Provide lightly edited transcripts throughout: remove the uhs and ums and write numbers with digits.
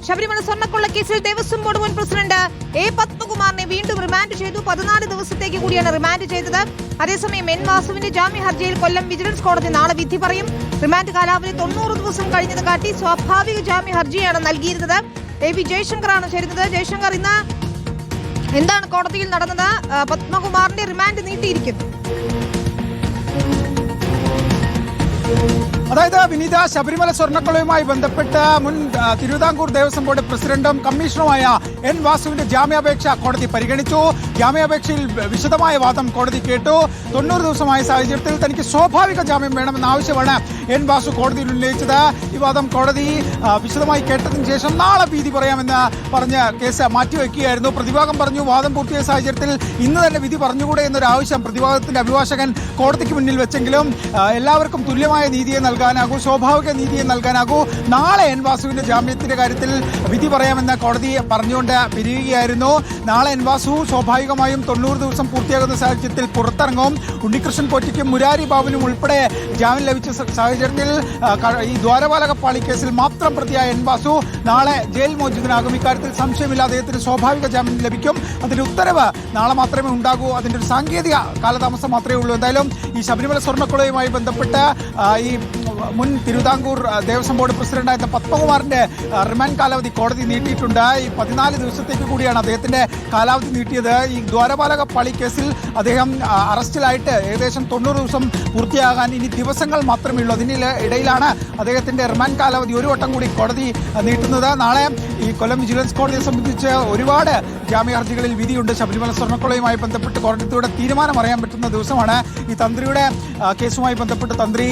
ശബരിമല സ്വർണ്ണക്കൊള്ള കേസിൽ ദേവസ്വം ബോർഡ് മുൻ പ്രസിഡന്റ് എ പത്മകുമാറിനെ വീണ്ടും റിമാൻഡ് ചെയ്തു. 14 ദിവസത്തേക്ക് കൂടിയാണ് റിമാൻഡ് ചെയ്തത്. അതേസമയം എൻ വാസുവിന്റെ ജാമ്യ ഹർജിയിൽ കൊല്ലം വിജിലൻസ് കോടതി നാളെ വിധി പറയും. റിമാൻഡ് കാലാവധി 90 ദിവസം കഴിഞ്ഞത് കാട്ടി സ്വാഭാവിക ജാമ്യ ഹർജിയാണ് നൽകിയിരുന്നത്. എ വി ജയശങ്കറാണ് ചേരുന്നത്. ജയശങ്കർ, ഇന്ന് എന്താണ് കോടതിയിൽ നടന്നത്? പത്മകുമാറിന്റെ റിമാൻഡ് നീട്ടിയിരിക്കുന്നു. അതായത് വിനീത, ശബരിമല സ്വർണ്ണക്കൊള്ളയുമായി ബന്ധപ്പെട്ട് മുൻ തിരുവിതാംകൂർ ദേവസ്വം ബോർഡ് പ്രസിഡന്റും കമ്മീഷണറുമായ എൻ വാസുവിന്റെ ജാമ്യാപേക്ഷ കോടതി പരിഗണിച്ചു. ജാമ്യാപേക്ഷയിൽ വിശദമായ വാദം കോടതി കേട്ടു. 90 ദിവസമായ സാഹചര്യത്തിൽ തനിക്ക് സ്വാഭാവിക ജാമ്യം വേണമെന്ന ആവശ്യമാണ് എൻ വാസു കോടതിയിൽ ഉന്നയിച്ചത്. ഈ വാദം കോടതി വിശദമായി കേട്ടതിന് ശേഷം നാളെ വിധി പറയാമെന്ന് പറഞ്ഞ് കേസ് മാറ്റിവെക്കുകയായിരുന്നു. പ്രതിഭാഗം പറഞ്ഞു വാദം പൂർത്തിയായ സാഹചര്യത്തിൽ ഇന്ന് തന്നെ വിധി പറഞ്ഞുകൂടെ എന്നൊരു ആവശ്യം പ്രതിഭാഗത്തിന്റെ അഭിഭാഷകൻ കോടതിക്ക് മുന്നിൽ വെച്ചെങ്കിലും എല്ലാവർക്കും തുല്യമായ നീതിയെ നൽകാനാകൂ, സ്വാഭാവിക നീതിയെ നൽകാനാകൂ, നാളെ എൻ വാസുവിന്റെ ജാമ്യത്തിന്റെ കാര്യത്തിൽ വിധി പറയാമെന്ന് കോടതി പറഞ്ഞുകൊണ്ട് പിരിയുകയായിരുന്നു. നാളെ എൻ വാസു സ്വാഭാവികമായും 90 ദിവസം പൂർത്തിയാകുന്ന സാഹചര്യത്തിൽ പുറത്തിറങ്ങും. ഉണ്ണികൃഷ്ണൻ പോറ്റിക്കും മുരാരി ബാബുവിനും ഉൾപ്പെടെ ജാമ്യം ലഭിച്ച സാഹചര്യത്തിൽ ഈ ദ്വാരപാലക പാളി കേസിൽ മാത്രം പ്രതിയായ എൻ വാസു നാളെ ജയിൽ മോചിതനാകും. ഇക്കാര്യത്തിൽ സംശയമില്ല, അദ്ദേഹത്തിന് സ്വാഭാവിക ജാമ്യം ലഭിക്കും. അതിന്റെ ഉത്തരവ് നാളെ മാത്രമേ ഉണ്ടാകൂ. അതിന്റെ ഒരു സാങ്കേതിക കാലതാമസം മാത്രമേ ഉള്ളൂ. എന്തായാലും ഈ ശബരിമല സ്വർണ്ണക്കൊള്ളയുമായി ബന്ധപ്പെട്ട് ഈ മുൻ തിരുവിതാംകൂർ ദേവസ്വം ബോർഡ് പ്രസിഡന്റായിരുന്ന പത്മകുമാറിന്റെ റിമാൻഡ് കാലാവധി കോടതി നീട്ടിയിട്ടുണ്ട്. ഈ 14 ദിവസത്തേക്ക് കൂടിയാണ് അദ്ദേഹത്തിന്റെ കാലാവധി നീട്ടിയത്. ഈ ദ്വാരപാലക പാളി കേസിൽ അദ്ദേഹം അറസ്റ്റിലായിട്ട് ഏകദേശം 90 ദിവസം പൂർത്തിയാകാൻ ഇനി ദിവസങ്ങൾ മാത്രമേ ഉള്ളൂ. അതിന് ഇടയിലാണ് അദ്ദേഹത്തിന്റെ റിമാൻഡ് കാലാവധി ഒരു വട്ടം കൂടി കോടതി നീട്ടുന്നത്. നാളെ ഈ കൊല്ലം വിജിലൻസ് കോടതിയെ സംബന്ധിച്ച് ഒരുപാട് ജാമ്യ ഹർജികളിൽ വിധിയുണ്ട്. ശബരിമല സ്വർണ്ണക്കൊള്ളയുമായി ബന്ധപ്പെട്ട് കോടതിയുടെ തീരുമാനം അറിയാൻ പറ്റുന്ന ദിവസമാണ്. ഈ തന്ത്രിയുടെ കേസുമായി ബന്ധപ്പെട്ട് തന്ത്രി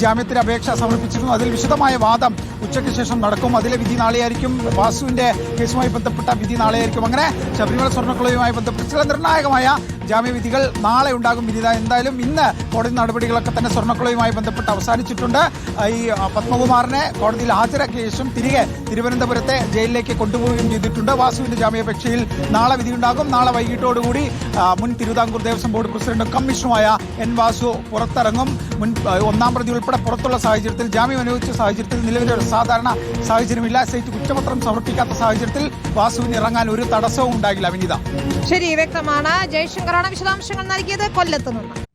ജാമ്യത്തിന് അപേക്ഷ സമർപ്പിച്ചിരുന്നു. അതിൽ വിശദമായ വാദം ഉച്ചയ്ക്ക് ശേഷം നടക്കും. അതിലെ വിധി നാളെയായിരിക്കും. വാസുവിന്റെ കേസുമായി ബന്ധപ്പെട്ട വിധി നാളെയായിരിക്കും. അങ്ങനെ ശബരിമല സ്വർണ്ണക്കൊള്ളയുമായി ബന്ധപ്പെട്ട് ചില നിർണായകമായ ജാമ്യവിധികൾ നാളെ ഉണ്ടാകും. വിനിത, എന്തായാലും ഇന്ന് കോടതി നടപടികളൊക്കെ തന്നെ സ്വർണ്ണക്കൊള്ളയുമായി ബന്ധപ്പെട്ട് അവസാനിച്ചിട്ടുണ്ട്. ഈ പത്മകുമാറിനെ കോടതിയിൽ ഹാജരാക്കിയ ശേഷം തിരികെ തിരുവനന്തപുരത്തെ ജയിലിലേക്ക് കൊണ്ടുപോവുകയും ചെയ്തിട്ടുണ്ട്. വാസുവിന്റെ ജാമ്യാപേക്ഷയിൽ നാളെ വിധിയുണ്ടാകും. നാളെ വൈകിട്ടോടുകൂടി മുൻ തിരുവിതാംകൂർ ദേവസ്വം ബോർഡ് പ്രസിഡന്റും കമ്മീഷണറുമായ എൻ വാസു പുറത്തിറങ്ങും. മുൻ 1-ാം പ്രതി ഉൾപ്പെടെ പുറത്തുള്ള സാഹചര്യത്തിൽ ജാമ്യം അനുവദിച്ച സാഹചര്യത്തിൽ നിലവിലൊരു സാധാരണ സാഹചര്യമില്ല. സ്റ്റേറ്റ് കുറ്റപത്രം സമർപ്പിക്കാത്ത സാഹചര്യത്തിൽ വാസുവിന് ഇറങ്ങാൻ ഒരു തടസ്സവും ഉണ്ടാകില്ല. വിനിത, ശരി, വ്യക്തമാണ്. ജയശങ്കറാണ് വിശദാംശങ്ങൾ നൽകിയത് കൊല്ലത്ത് നിന്ന്.